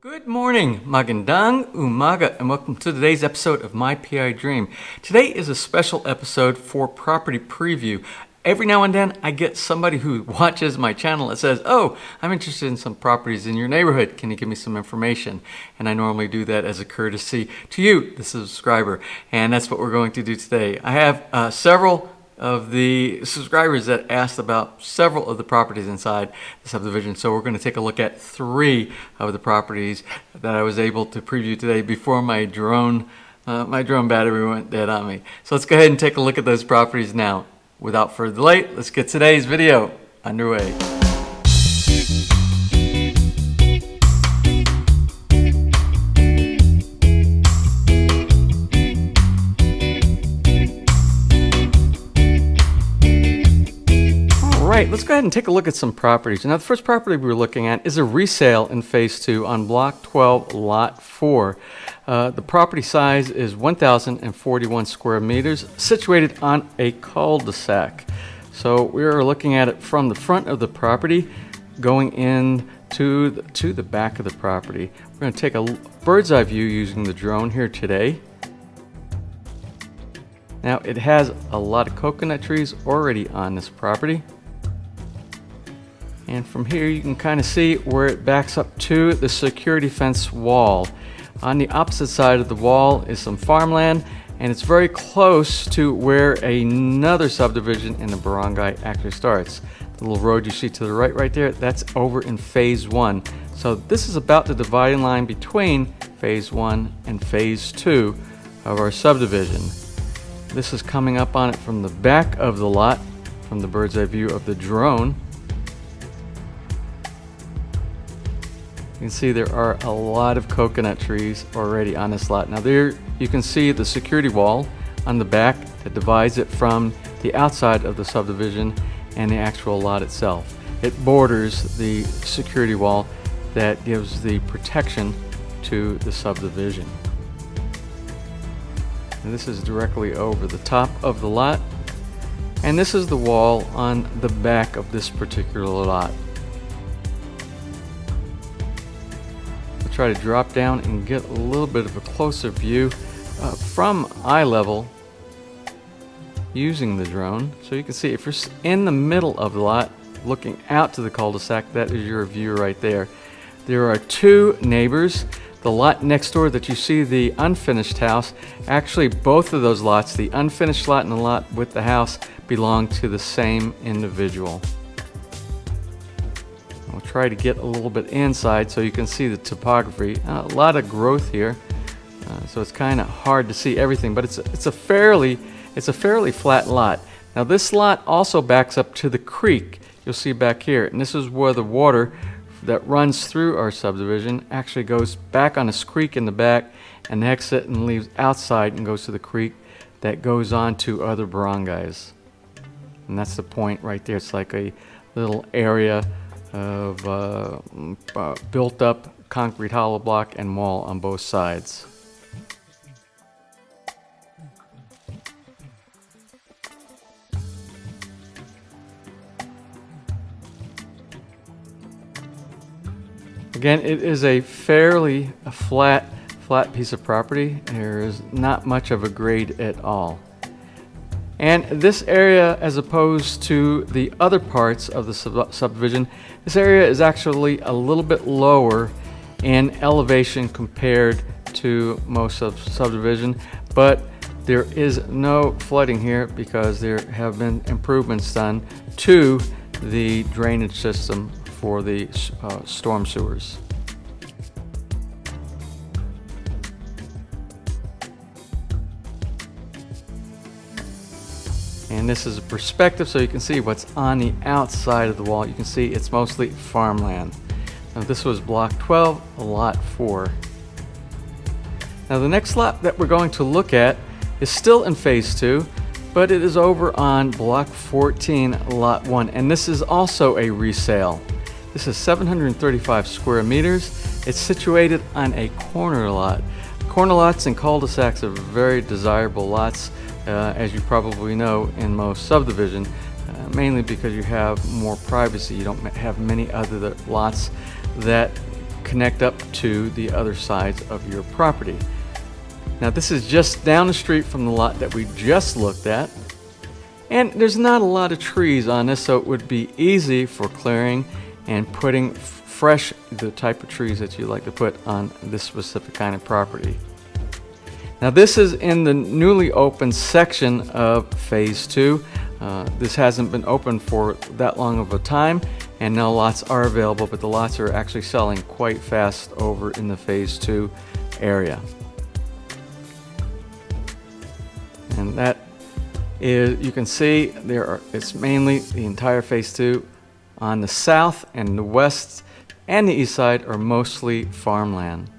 Good morning, magandang umaga, and welcome to today's episode of My PI Dream. Today is a special episode for property preview. Every now and then I get somebody who watches my channel that says, "Oh, I'm interested in some properties in your neighborhood. Can you give me some information?" And I normally do that as a courtesy to you, the subscriber. And that's what we're going to do today. I have several of the subscribers that asked about several of the properties inside the subdivision. So we're going to take a look at 3 of the properties that I was able to preview today before my drone battery went dead on me. So let's go ahead and take a look at those properties now. Without further delay, let's get today's video underway. Alright, let's go ahead and take a look at some properties. Now the first property we're looking at is a resale in Phase 2 on Block 12, Lot 4. The property size is 1,041 square meters, situated on a cul-de-sac. So we are looking at it from the front of the property, going in to the back of the property. We're going to take a bird's eye view using the drone here today. Now it has a lot of coconut trees already on this property. And from here you can kind of see where it backs up to the security fence wall. On the opposite side of the wall is some farmland, and it's very close to where another subdivision in the barangay actually starts. The little road you see to the right there, that's over in Phase 1. So this is about the dividing line between Phase 1 and Phase 2 of our subdivision. This is coming up on it from the back of the lot, from the bird's eye view of the drone. You can see there are a lot of coconut trees already on this lot. Now there you can see the security wall on the back that divides it from the outside of the subdivision and the actual lot itself. It borders the security wall that gives the protection to the subdivision. And this is directly over the top of the lot, and this is the wall on the back of this particular lot. Try to drop down and get a little bit of a closer view from eye level using the drone. So you can see if you're in the middle of the lot looking out to the cul-de-sac, that is your view right there. There are 2 neighbors. The lot next door that you see, the unfinished house, actually both of those lots, the unfinished lot and the lot with the house, belong to the same individual. We'll try to get a little bit inside so you can see the topography. A lot of growth here, so it's kind of hard to see everything, but it's a fairly flat lot. Now this lot also backs up to the creek you'll see back here, and this is where the water that runs through our subdivision actually goes back on this creek in the back and exits and leaves outside and goes to the creek that goes on to other barangays. And that's the point right there. It's like a little area of built up concrete hollow block and wall on both sides. Again, it is a fairly flat piece of property. There is not much of a grade at all. And this area, as opposed to the other parts of the subdivision, this area is actually a little bit lower in elevation compared to most of the subdivision, but there is no flooding here because there have been improvements done to the drainage system for the storm sewers. And this is a perspective so you can see what's on the outside of the wall. You can see it's mostly farmland. Now this was Block 12, Lot 4. Now the next lot that we're going to look at is still in Phase 2, but it is over on Block 14, Lot 1. And this is also a resale. This is 735 square meters. It's situated on a corner lot. Corner lots and cul-de-sacs are very desirable lots. As you probably know, in most subdivision, mainly because you have more privacy. You don't have many other lots that connect up to the other sides of your property. Now this is just down the street from the lot that we just looked at, and there's not a lot of trees on this, so it would be easy for clearing and putting fresh, the type of trees that you like to put on this specific kind of property. Now this is in the newly opened section of Phase 2. This hasn't been open for that long of a time, and now lots are available, but the lots are actually selling quite fast over in the Phase 2 area. And that is, you can see it's mainly the entire Phase 2. On the south and the west and the east side are mostly farmland.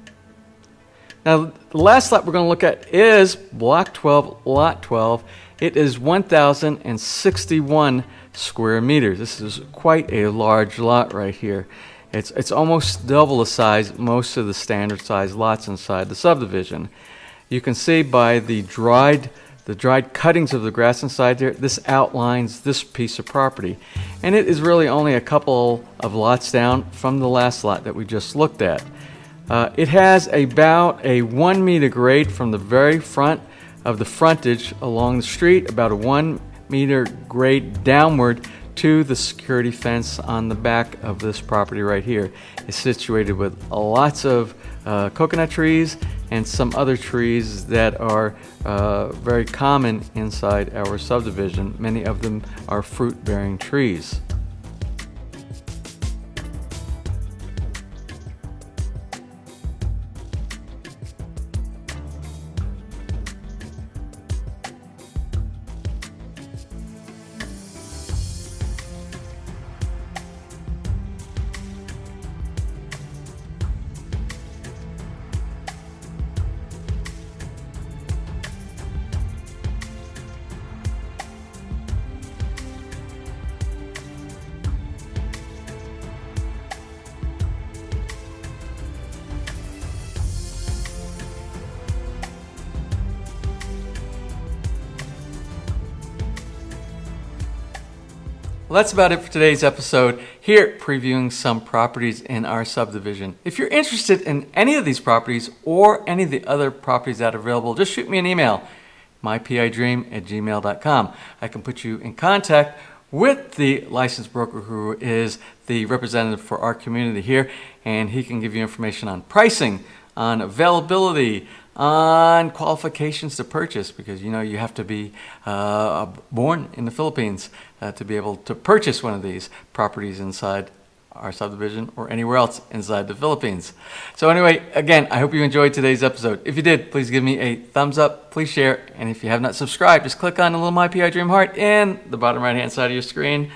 Now the last lot we're going to look at is Block 12, Lot 12. It is 1,061 square meters. This is quite a large lot right here. It's almost double the size most of the standard size lots inside the subdivision. You can see by the dried cuttings of the grass inside there, this outlines this piece of property. And it is really only a couple of lots down from the last lot that we just looked at. It has about a 1 meter grade from the very front of the frontage along the street, about a 1 meter grade downward to the security fence on the back of this property right here. It's situated with lots of coconut trees and some other trees that are very common inside our subdivision. Many of them are fruit-bearing trees. Well, that's about it for today's episode here, previewing some properties in our subdivision. If you're interested in any of these properties or any of the other properties that are available, just shoot me an email, mypidream@gmail.com. I can put you in contact with the licensed broker who is the representative for our community here, and he can give you information on pricing, on availability, on qualifications to purchase, because you know you have to be born in the Philippines to be able to purchase one of these properties inside our subdivision or anywhere else inside the Philippines. So anyway, again, I hope you enjoyed today's episode. If you did, please give me a thumbs up, please share, and if you have not subscribed, just click on the little My PI Dream heart in the bottom right hand side of your screen.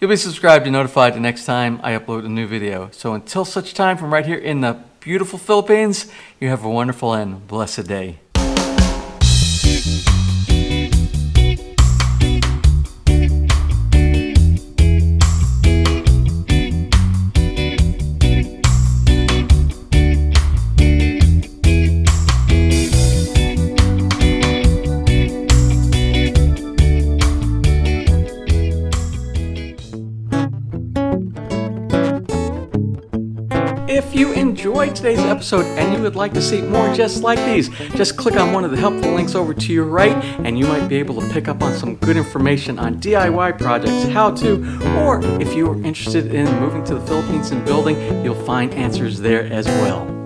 You'll be subscribed and notified the next time I upload a new video. So until such time, from right here in the beautiful Philippines, you have a wonderful and blessed day. If you enjoyed today's episode and you would like to see more just like these, just click on one of the helpful links over to your right and you might be able to pick up on some good information on DIY projects, how to, or if you are interested in moving to the Philippines and building, you'll find answers there as well.